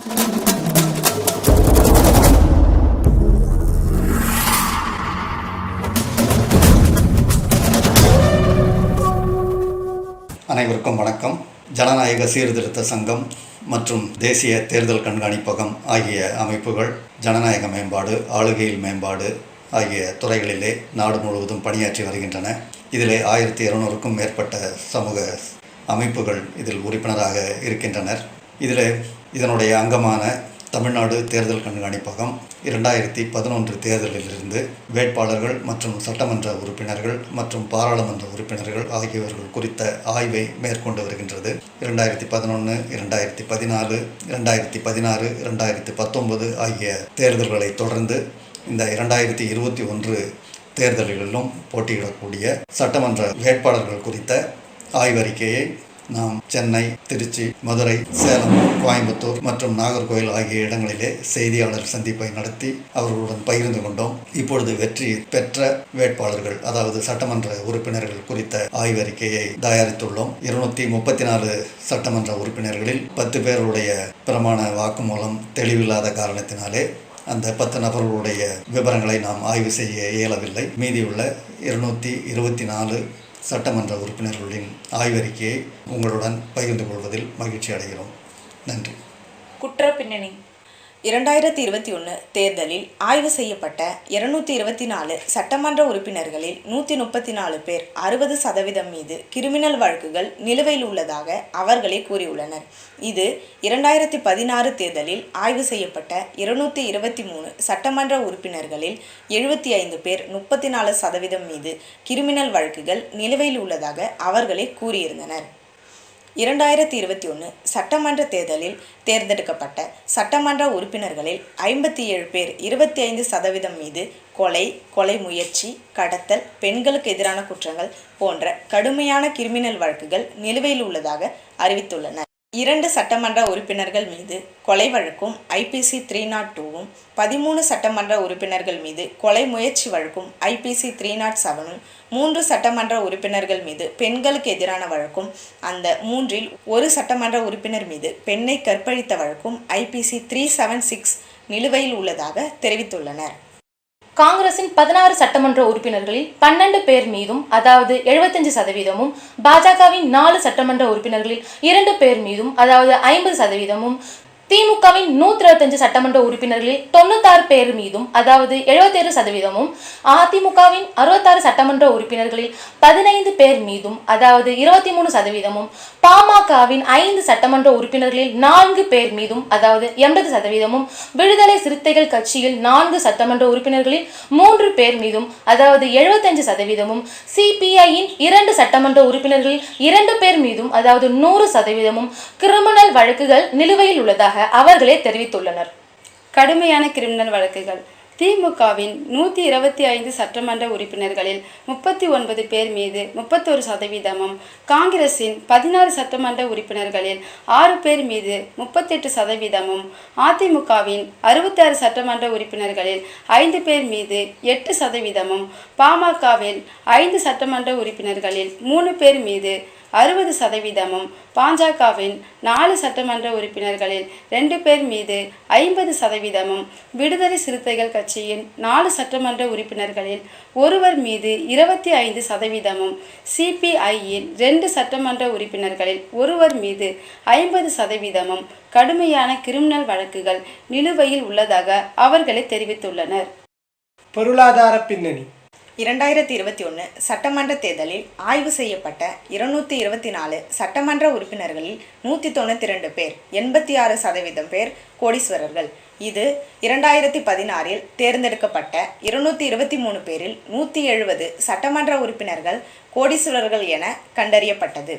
அனைவருக்கும் வணக்கம். ஜனநாயக சீர்திருத்த சங்கம் மற்றும் தேசிய தேர்தல் கண்காணிப்பகம் ஆகிய அமைப்புகள் ஜனநாயக மேம்பாடு, ஆளுகையில் மேம்பாடு ஆகிய துறைகளிலே நாடு முழுவதும் பணியாற்றி வருகின்றன. இதிலே 1200க்கும் மேற்பட்ட சமூக அமைப்புகள் இதில் உறுப்பினராக இருக்கின்றனர். இதனுடைய அங்கமான தமிழ்நாடு தேர்தல் கண்காணிப்பகம் 2011 தேர்தலிலிருந்து வேட்பாளர்கள் மற்றும் சட்டமன்ற உறுப்பினர்கள் மற்றும் பாராளுமன்ற உறுப்பினர்கள் ஆகியவர்கள் குறித்த ஆய்வை மேற்கொண்டு வருகின்றது. 2011, 2014, 2016, 2019 ஆகிய தேர்தல்களை தொடர்ந்து இந்த 2021 தேர்தல்களிலும் போட்டியிடக்கூடிய சட்டமன்ற வேட்பாளர்கள் குறித்த ஆய்வறிக்கையை நாம் சென்னை, திருச்சி, மதுரை, சேலம், கோயம்புத்தூர் மற்றும் நாகர்கோவில் ஆகிய இடங்களிலே செய்தியாளர் சந்திப்பை நடத்தி அவர்களுடன் பகிர்ந்து கொண்டோம். இப்பொழுது வெற்றி பெற்ற வேட்பாளர்கள், அதாவது சட்டமன்ற உறுப்பினர்கள் குறித்த ஆய்வறிக்கையை தயாரித்துள்ளோம். 234 சட்டமன்ற உறுப்பினர்களில் 10 பேருடைய பிரமாண வாக்குமூலம் தெளிவில்லாத காரணத்தினாலே அந்த 10 நபர்களுடைய விவரங்களை நாம் ஆய்வு செய்ய இயலவில்லை. மீதியுள்ள 224 சட்டமன்ற உறுப்பினர்களின் ஆய்வறிக்கையை உங்களுடன் பகிர்ந்து கொள்வதில் மகிழ்ச்சி அடைகிறோம். நன்றி. குற்ற பின்னணி. 2021 தேர்தலில் ஆய்வு செய்யப்பட்ட 224 சட்டமன்ற உறுப்பினர்களில் 134 பேர் 60% மீது கிரிமினல் வழக்குகள் நிலுவையில் உள்ளதாக அவர்களே கூறியுள்ளனர். இது 2016 தேர்தலில் ஆய்வு செய்யப்பட்ட 223 சட்டமன்ற உறுப்பினர்களில் 75 பேர் 34% மீது கிரிமினல் வழக்குகள் நிலுவையில் உள்ளதாக அவர்களே கூறியிருந்தனர். 2021 சட்டமன்ற தேர்தலில் தேர்ந்தெடுக்கப்பட்ட சட்டமன்ற உறுப்பினர்களில் 57 பேர் 25% மீது கொலை முயற்சி, கடத்தல், பெண்களுக்கு எதிரான குற்றங்கள் போன்ற கடுமையான கிரிமினல் வழக்குகள் நிலுவையில் உள்ளதாக அறிவித்துள்ளனர். 2 சட்டமன்ற உறுப்பினர்கள் மீது கொலை வழக்கும் IPC 302ம், 13 சட்டமன்ற உறுப்பினர்கள் மீது கொலை முயற்சி வழக்கும் IPC 307ம், 3 சட்டமன்ற உறுப்பினர்கள் மீது பெண்களுக்கு எதிரான வழக்கும், அந்த 3இல் ஒரு சட்டமன்ற உறுப்பினர் மீது பெண்ணை கற்பழித்த வழக்கும் IPC 376 நிலுவையில் உள்ளதாக தெரிவித்துள்ளனர். காங்கிரசின் 16 சட்டமன்ற உறுப்பினர்களில் 12 பேர் மீதும், அதாவது 75%, பாஜகவின் 4 சட்டமன்ற உறுப்பினர்களில் 2 பேர் மீதும், அதாவது 50%, திமுகவின் 125 சட்டமன்ற உறுப்பினர்களில் 96 பேர் மீதும், அதாவது 77%, அதிமுகவின் 66 சட்டமன்ற உறுப்பினர்களில் 15 பேர் மீதும், அதாவது 23%, பாமகவின் 5 சட்டமன்ற உறுப்பினர்களில் 4 பேர் மீதும், அதாவது 80%, விடுதலை சிறுத்தைகள் கட்சியில் 4 சட்டமன்ற உறுப்பினர்களில் 3 பேர் மீதும், அதாவது 75%, CPIயின் 2 சட்டமன்ற உறுப்பினர்களில் 2 பேர் மீதும், அதாவது 100%, கிரிமினல் வழக்குகள் நிலுவையில் உள்ளதாக அவர்களே தெரிவித்துள்ளனர். கடுமையான கிரிமினல் வழக்குகள். திமுகவின் 125 சட்டமன்ற உறுப்பினர்களில் 39 பேர் மீது 31%, காங்கிரசின் 16 சட்டமன்ற உறுப்பினர்களில் 6 பேர் மீது 38%, அதிமுகவின் 66 சட்டமன்ற உறுப்பினர்களில் 5 பேர் மீது 8%, பாமகவின் 5 சட்டமன்ற உறுப்பினர்களில் 3 பேர் மீது 60%, பாஜகவின் 4 சட்டமன்ற உறுப்பினர்களில் 2 பேர் மீது 50%, விடுதலை சிறுத்தைகள் கட்சியின் 4 சட்டமன்ற உறுப்பினர்களில் ஒருவர் மீது 25%, CPIயின் 2 சட்டமன்ற உறுப்பினர்களில் ஒருவர் மீது 50% கடுமையான கிரிமினல் வழக்குகள் நிலுவையில் உள்ளதாக அவர்களே தெரிவித்துள்ளனர். பொருளாதார பின்னணி. 2021 சட்டமன்ற தேர்தலில் ஆய்வு செய்யப்பட்ட 224 சட்டமன்ற உறுப்பினர்களில் 192 பேர் 86% பேர் கோடீஸ்வரர்கள். இது 2016இல் தேர்ந்தெடுக்கப்பட்ட 223 பேரில் 170 சட்டமன்ற உறுப்பினர்கள் கோடீஸ்வரர்கள் என கண்டறியப்பட்டது.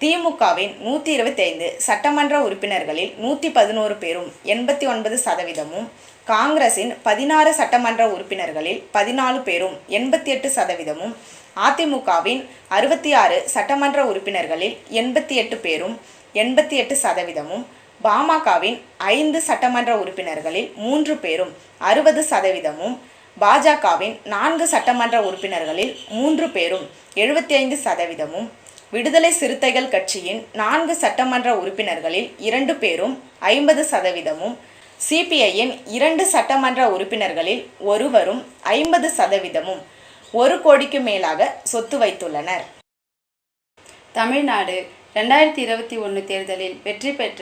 திமுகவின் 125 சட்டமன்ற உறுப்பினர்களில் 111 பேரும் 89%, காங்கிரசின் 16 சட்டமன்ற உறுப்பினர்களில் 14 பேரும் 88%, அதிமுகவின் 66 சட்டமன்ற உறுப்பினர்களில் 88 பேரும் 88%, பாமகவின் 5 சட்டமன்ற உறுப்பினர்களில் 3 பேரும் 60%, பாஜகவின் 4 சட்டமன்ற உறுப்பினர்களில் 3 பேரும் 75%, விடுதலை சிறுத்தைகள் கட்சியின் 4 சட்டமன்ற உறுப்பினர்களில் 2 பேரும் 50%, சிபிஐயின் 2 சட்டமன்ற உறுப்பினர்களில் ஒருவரும் 50%, 1 கோடிக்கு மேலாக சொத்து வைத்துள்ளனர். தமிழ்நாடு 2021 தேர்தலில் வெற்றி பெற்ற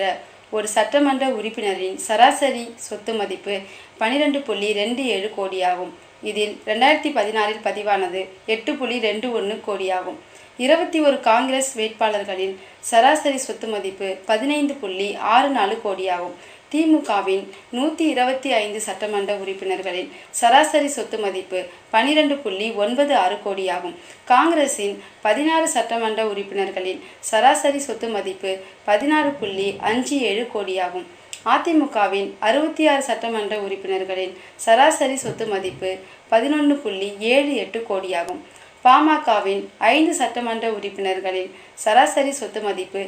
ஒரு சட்டமன்ற உறுப்பினரின் சராசரி சொத்து மதிப்பு 12.27 கோடியாகும். இதில் 2016 பதிவானது 8.21 கோடியாகும். 21 காங்கிரஸ் வேட்பாளர்களின் சராசரி சொத்து மதிப்பு 15.64 கோடியாகும். திமுகவின் 125 சட்டமன்ற உறுப்பினர்களின் சராசரி சொத்து மதிப்பு 12.96 கோடியாகும். காங்கிரசின் 16 சட்டமன்ற உறுப்பினர்களின் சராசரி சொத்து மதிப்பு 16.57 கோடியாகும். அதிமுகவின் 66 சட்டமன்ற உறுப்பினர்களின் சராசரி சொத்து மதிப்பு 11.78 கோடியாகும். பாமகவின் 5 சட்டமன்ற உறுப்பினர்களின் சராசரி சொத்து மதிப்பு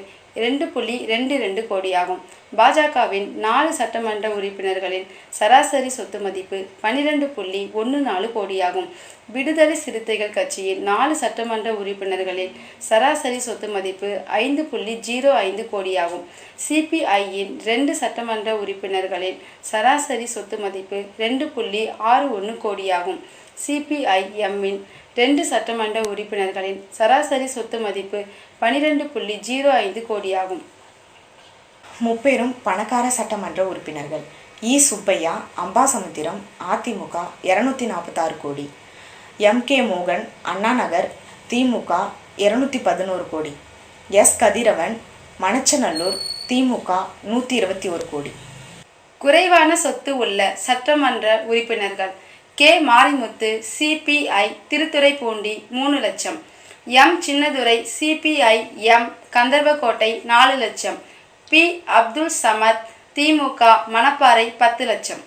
2.22 கோடியாகும். பாஜகவின் 4 சட்டமன்ற உறுப்பினர்களின் சராசரி சொத்து மதிப்பு 12.14 கோடியாகும். விடுதலை சிறுத்தைகள் கட்சியின் 4 சட்டமன்ற உறுப்பினர்களின் சராசரி சொத்து மதிப்பு 5.05 கோடியாகும். சிபிஐயின் 2 சட்டமன்ற உறுப்பினர்களின் சராசரி சொத்து மதிப்பு 2.61 கோடியாகும். சிபிஐஎம்மின் 2 சட்டமன்ற உறுப்பினர்களின் சராசரி சொத்து மதிப்பு 12.05 கோடியாகும். முப்பெரும் பணக்கார சட்டமன்ற உறுப்பினர்கள்: இ. சுப்பையா, அம்பாசமுத்திரம், அதிமுக 246 கோடி; எம்.கே. மோகன், அண்ணாநகர், திமுக 211 கோடி; எஸ். கதிரவன், மணச்சநல்லூர், திமுக 121 கோடி. குறைவான சொத்து உள்ள சட்டமன்ற உறுப்பினர்கள்: கே. மாரிமுத்து, சிபிஐ, திருத்துறைப்பூண்டி 3 லட்சம்; M. Chinnadurai, CPI M, Gandarvakottai 4 லட்சம்; பி. அப்துல் சமத், திமுக, மணப்பாறை 10 லட்சம்.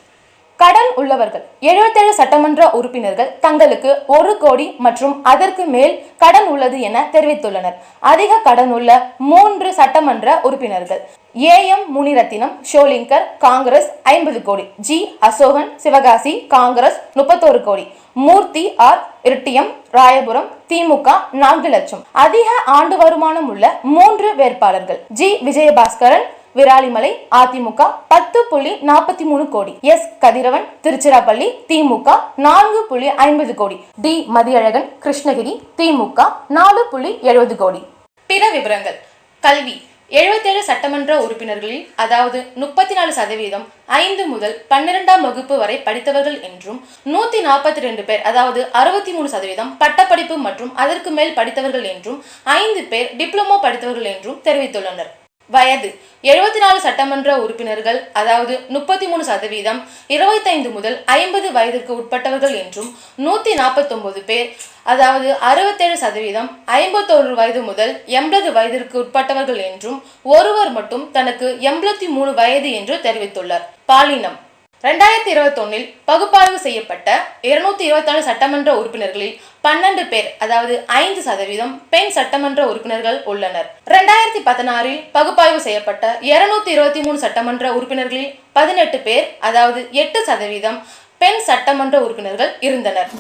கடன் உள்ளவர்கள்: 77 சட்டமன்ற உறுப்பினர்கள் தங்களுக்கு 1 கோடி மற்றும் அதற்கு மேல் கடன் உள்ளது என தெரிவித்துள்ளனர். அதிக கடன் உள்ள 3 சட்டமன்ற உறுப்பினர்கள்: ஏ.எம். முனிரத்தினம், ஷோலிங்கர், காங்கிரஸ் 50 கோடி; ஜி. அசோகன், சிவகாசி, காங்கிரஸ் 31 கோடி; மூர்த்தி ஆர். இருட்டியம், ராயபுரம், திமுக 4 லட்சம். அதிக ஆண்டு வருமானம் உள்ள 3 வேட்பாளர்கள்: ஜி. விஜயபாஸ்கரன், விராலிமலை, அதிமுக 10.43 கோடி; எஸ். கதிரவன், திருச்சிராப்பள்ளி, திமுக 4.50 கோடி; டி. மதியழகன், கிருஷ்ணகிரி, திமுக 4.70 கோடி. பிற விவரங்கள்: கல்வி: 77 சட்டமன்ற உறுப்பினர்களில் அதாவது 34% 5 முதல் 12ஆம் வகுப்பு வரை படித்தவர்கள் என்றும் 142 பேர் அதாவது 63% பட்டப்படிப்பு மற்றும் அதற்கு மேல் படித்தவர்கள் என்றும் 5 பேர் டிப்ளமோ படித்தவர்கள் என்றும் தெரிவித்துள்ளனர். வயது: 74 சட்டமன்ற உறுப்பினர்கள் அதாவது 33% 25 முதல் 50 வயதிற்கு உட்பட்டவர்கள் என்றும் 149 பேர் அதாவது 67% 51 வயது முதல் 80 வயதிற்கு உட்பட்டவர்கள் என்றும் ஒருவர் மட்டும் தனக்கு 83 வயது என்று தெரிவித்துள்ளார். பாலினம்: 2021 பகுப்பாய்வு செய்யப்பட்ட 224 சட்டமன்ற உறுப்பினர்களில் 12 பேர் அதாவது 5% பெண் சட்டமன்ற உறுப்பினர்கள் உள்ளனர். 2016 பகுப்பாய்வு செய்யப்பட்ட 223 சட்டமன்ற உறுப்பினர்களில் 18 பேர் அதாவது 8% பெண் சட்டமன்ற உறுப்பினர்கள் இருந்தனர்.